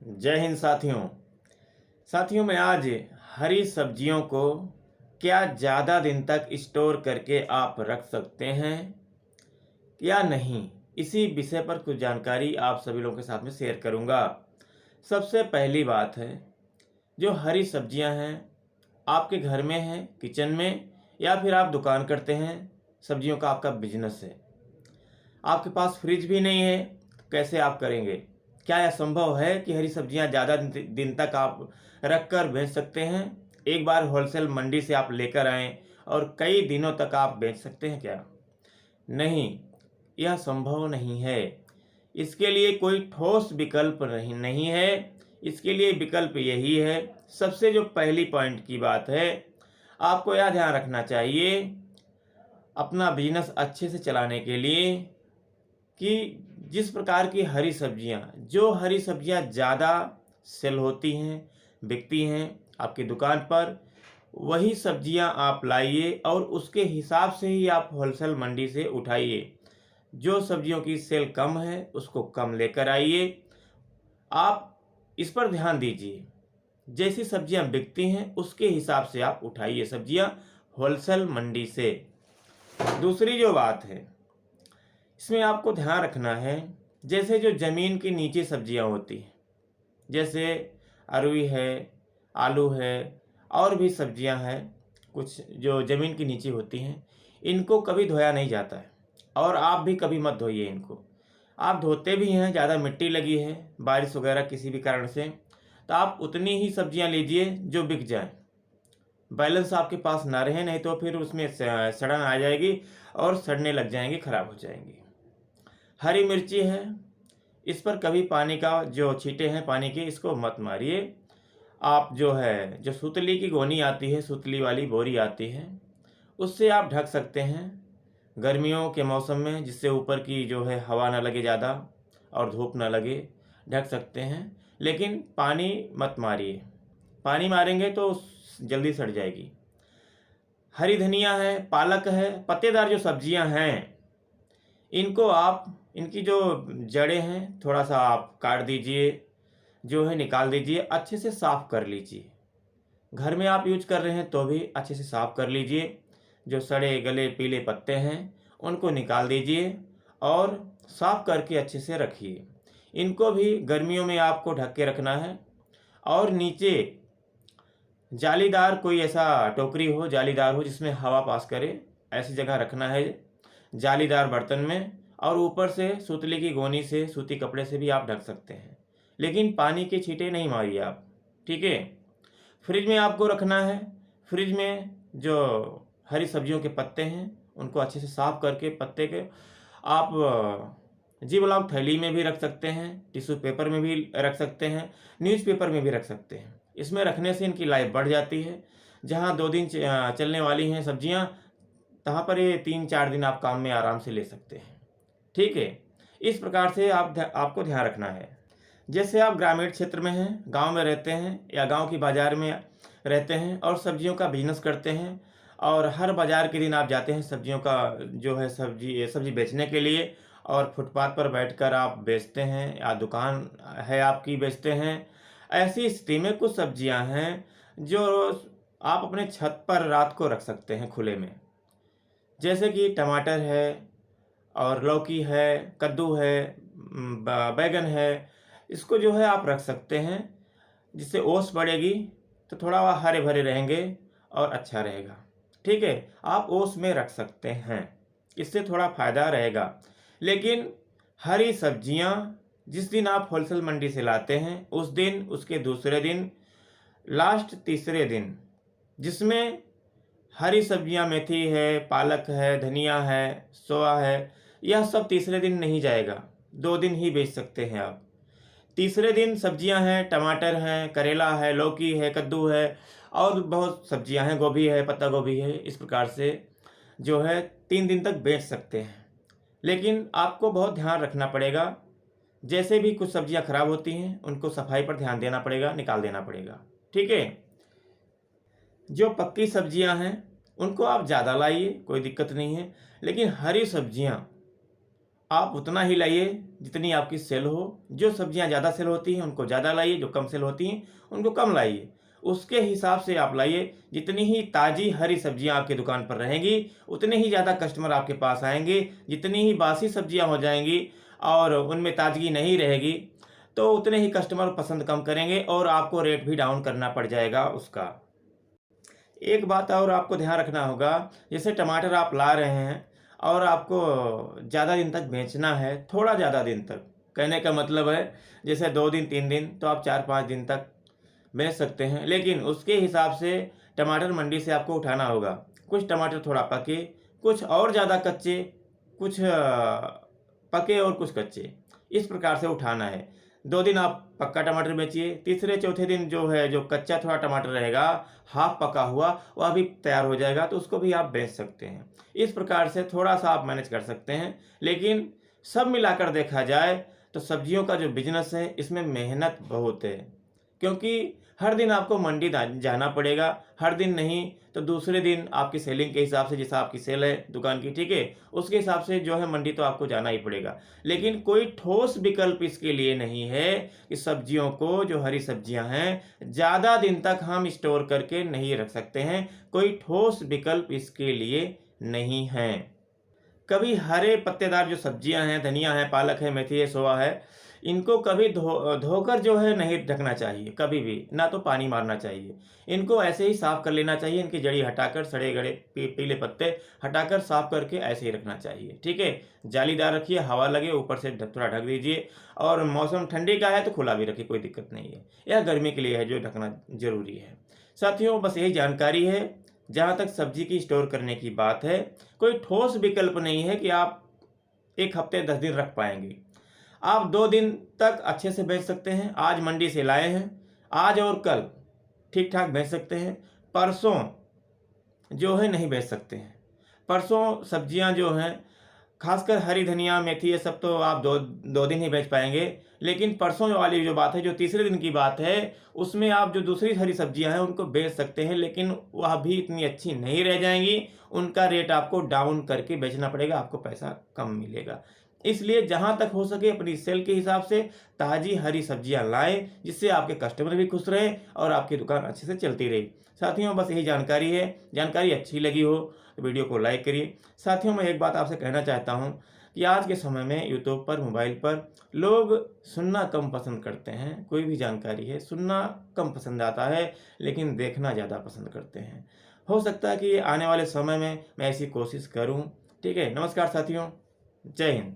जय हिंद साथियों मैं आज हरी सब्जियों को क्या ज़्यादा दिन तक स्टोर करके आप रख सकते हैं या नहीं, इसी विषय पर कुछ जानकारी आप सभी लोगों के साथ में शेयर करूंगा। सबसे पहली बात है, जो हरी सब्जियां हैं आपके घर में हैं, किचन में, या फिर आप दुकान करते हैं, सब्जियों का आपका बिजनेस है, आपके पास फ्रिज भी नहीं है, कैसे आप करेंगे? क्या यह संभव है कि हरी सब्जियां ज़्यादा दिन तक आप रख कर बेच सकते हैं? एक बार होलसेल मंडी से आप लेकर आएँ और कई दिनों तक आप बेच सकते हैं क्या? नहीं, यह संभव नहीं है। इसके लिए कोई ठोस विकल्प नहीं है। इसके लिए विकल्प यही है, सबसे जो पहली पॉइंट की बात है, आपको यह ध्यान रखना चाहिए अपना बिजनेस अच्छे से चलाने के लिए कि जिस प्रकार की जो हरी सब्जियां ज़्यादा सेल होती हैं, बिकती हैं आपकी दुकान पर, वही सब्जियां आप लाइए और उसके हिसाब से ही आप होलसेल मंडी से उठाइए। जो सब्जियों की सेल कम है उसको कम लेकर आइए। आप इस पर ध्यान दीजिए, जैसी सब्जियां बिकती हैं उसके हिसाब से आप उठाइए सब्जियां होलसेल मंडी से। दूसरी जो बात है, इसमें आपको ध्यान रखना है, जैसे जो ज़मीन के नीचे सब्जियां होती हैं, जैसे अरुई है, आलू है, और भी सब्जियां हैं कुछ जो ज़मीन के नीचे होती हैं, इनको कभी धोया नहीं जाता है और आप भी कभी मत धोइए इनको। आप धोते भी हैं, ज़्यादा मिट्टी लगी है बारिश वगैरह किसी भी कारण से, तो आप उतनी ही सब्जियां लीजिए जो बिक जाए, बैलेंस आपके पास ना रहे, नहीं तो फिर उसमें सड़न आ जाएगी और सड़ने लग जाएंगी, खराब हो जाएंगी। हरी मिर्ची है, इस पर कभी पानी का जो छींटे हैं पानी के, इसको मत मारिए। आप जो सुतली की गोनी आती है, सुतली वाली बोरी आती है, उससे आप ढक सकते हैं गर्मियों के मौसम में, जिससे ऊपर की जो है हवा ना लगे ज़्यादा और धूप ना लगे, ढक सकते हैं। लेकिन पानी मत मारिए, पानी मारेंगे तो जल्दी सड़ जाएगी। हरी धनिया है, पालक है, पत्तेदार जो सब्जियां हैं, इनको आप इनकी जो जड़ें हैं थोड़ा सा आप काट दीजिए, जो है निकाल दीजिए, अच्छे से साफ़ कर लीजिए। घर में आप यूज कर रहे हैं तो भी अच्छे से साफ़ कर लीजिए। जो सड़े गले पीले पत्ते हैं उनको निकाल दीजिए और साफ़ करके अच्छे से रखिए। इनको भी गर्मियों में आपको ढक के रखना है। और नीचे जालीदार कोई ऐसा टोकरी हो, जालीदार हो जिसमें हवा पास करे, ऐसी जगह रखना है जालीदार बर्तन में। और ऊपर से सुतली की गोनी से, सूती कपड़े से भी आप ढक सकते हैं, लेकिन पानी के छींटे नहीं मारिए आप, ठीक है। फ्रिज में आपको रखना है। फ्रिज में जो हरी सब्जियों के पत्ते हैं उनको अच्छे से साफ़ करके, पत्ते के आप जिप-लॉक थैली में भी रख सकते हैं, टिश्यू पेपर में भी रख सकते हैं, न्यूज़पेपर में भी रख सकते हैं। इसमें रखने से इनकी लाइफ बढ़ जाती है। जहाँ 2 दिन चलने वाली हैं सब्जियाँ, तहाँ पर ये 3-4 दिन आप काम में आराम से ले सकते हैं, ठीक है। इस प्रकार से आपको ध्यान रखना है। जैसे आप ग्रामीण क्षेत्र में हैं, गांव में रहते हैं या गांव की बाज़ार में रहते हैं और सब्जियों का बिजनेस करते हैं, और हर बाज़ार के दिन आप जाते हैं सब्जियों का जो है सब्जी बेचने के लिए, और फुटपाथ पर बैठकर आप बेचते हैं या दुकान है आपकी, बेचते हैं। ऐसी स्थिति में कुछ सब्जियां हैं जो आप अपने छत पर रात को रख सकते हैं खुले में, जैसे कि टमाटर है और लौकी है, कद्दू है, बैगन है। इसको जो है आप रख सकते हैं, जिससे ओस बढ़ेगी तो थोड़ा वह हरे भरे रहेंगे और अच्छा रहेगा, ठीक है। आप ओस में रख सकते हैं, इससे थोड़ा फ़ायदा रहेगा। लेकिन हरी सब्जियां जिस दिन आप होलसेल मंडी से लाते हैं, उस दिन, उसके दूसरे दिन, लास्ट तीसरे दिन, जिसमें हरी सब्जियां मेथी है, पालक है, धनिया है, सोया है, यह सब तीसरे दिन नहीं जाएगा, 2 दिन ही बेच सकते हैं आप। तीसरे दिन सब्जियां हैं, टमाटर हैं, करेला है, लौकी है, कद्दू है, और बहुत सब्जियां हैं, गोभी है, पत्ता गोभी है। इस प्रकार से जो है 3 दिन तक बेच सकते हैं। लेकिन आपको बहुत ध्यान रखना पड़ेगा, जैसे भी कुछ सब्जियां खराब होती हैं उनको सफाई पर ध्यान देना पड़ेगा, निकाल देना पड़ेगा, ठीक है। जो पक्की सब्जियां हैं उनको आप ज़्यादा लाइए, कोई दिक्कत नहीं है। लेकिन हरी सब्जियां आप उतना ही लाइए जितनी आपकी सेल हो। जो सब्जियां ज़्यादा सेल होती हैं उनको ज़्यादा लाइए, जो कम सेल होती हैं उनको कम लाइए। उसके हिसाब से आप लाइए। जितनी ही ताज़ी हरी सब्जियां आपकी दुकान पर रहेंगी उतने ही ज़्यादा कस्टमर आपके पास आएंगे। जितनी ही बासी सब्जियां हो जाएंगी और उनमें ताजगी नहीं रहेगी तो उतने ही कस्टमर पसंद कम करेंगे और आपको रेट भी डाउन करना पड़ जाएगा उसका। एक बात और आपको ध्यान रखना होगा, जैसे टमाटर आप ला रहे हैं और आपको ज़्यादा दिन तक बेचना है, थोड़ा ज़्यादा दिन तक, कहने का मतलब है जैसे 2 दिन 3 दिन तो आप 4-5 दिन तक बेच सकते हैं, लेकिन उसके हिसाब से टमाटर मंडी से आपको उठाना होगा। कुछ टमाटर थोड़ा पके, कुछ और ज़्यादा कच्चे, कुछ पके और कुछ कच्चे, इस प्रकार से उठाना है। 2 दिन आप पक्का टमाटर बेचिए, तीसरे चौथे दिन जो है जो कच्चा थोड़ा टमाटर रहेगा, हाफ पका हुआ, वह भी तैयार हो जाएगा तो उसको भी आप बेच सकते हैं। इस प्रकार से थोड़ा सा आप मैनेज कर सकते हैं। लेकिन सब मिलाकर देखा जाए तो सब्जियों का जो बिजनेस है इसमें मेहनत बहुत है, क्योंकि हर दिन आपको मंडी जाना पड़ेगा। हर दिन नहीं तो दूसरे दिन आपकी सेलिंग के हिसाब से, जैसा आपकी सेल है दुकान की, ठीक है, उसके हिसाब से जो है मंडी तो आपको जाना ही पड़ेगा। लेकिन कोई ठोस विकल्प इसके लिए नहीं है कि सब्जियों को, जो हरी सब्जियां हैं, ज़्यादा दिन तक हम स्टोर करके नहीं रख सकते हैं। कोई ठोस विकल्प इसके लिए नहीं है। कभी हरे पत्तेदार जो सब्जियां हैं, धनिया है, पालक है, मेथी है, सोया है, इनको कभी धोकर जो है नहीं ढकना चाहिए, कभी भी ना तो पानी मारना चाहिए। इनको ऐसे ही साफ कर लेना चाहिए। इनकी जड़ी हटाकर, सड़े गड़े पीले पत्ते हटाकर साफ करके ऐसे ही रखना चाहिए, ठीक है। जालीदार रखिए, हवा लगे, ऊपर से थोड़ा ढक दीजिए। और मौसम ठंडी का है तो खुला भी रखिए, कोई दिक्कत नहीं है। यह गर्मी के लिए है जो ढकना जरूरी है। साथियों, बस यही जानकारी है। जहाँ तक सब्जी की स्टोर करने की बात है, कोई ठोस विकल्प नहीं है कि आप 1 हफ्ते 10 दिन रख पाएंगे। आप 2 दिन तक अच्छे से बेच सकते हैं। आज मंडी से लाए हैं, आज और कल ठीक ठाक बेच सकते हैं। परसों जो है नहीं बेच सकते हैं। परसों सब्जियां जो हैं, खासकर हरी धनिया, मेथी, ये सब तो आप दो दिन ही बेच पाएंगे। लेकिन परसों वाली जो बात है, जो तीसरे दिन की बात है, उसमें आप जो दूसरी हरी सब्जियां हैं उनको बेच सकते हैं, लेकिन वह भी इतनी अच्छी नहीं रह जाएंगी। उनका रेट आपको डाउन करके बेचना पड़ेगा, आपको पैसा कम मिलेगा। इसलिए जहां तक हो सके अपनी सेल के हिसाब से ताज़ी हरी सब्जियां लाएं, जिससे आपके कस्टमर भी खुश रहे और आपकी दुकान अच्छे से चलती रही। साथियों, बस यही जानकारी है। जानकारी अच्छी लगी हो तो वीडियो को लाइक करिए। साथियों, मैं एक बात आपसे कहना चाहता हूं कि आज के समय में यूट्यूब पर, मोबाइल पर लोग सुनना कम पसंद करते हैं। कोई भी जानकारी है, सुनना कम पसंद आता है, लेकिन देखना ज़्यादा पसंद करते हैं। हो सकता है कि आने वाले समय में मैं ऐसी कोशिश करूं। ठीक है, नमस्कार साथियों, जय हिंद।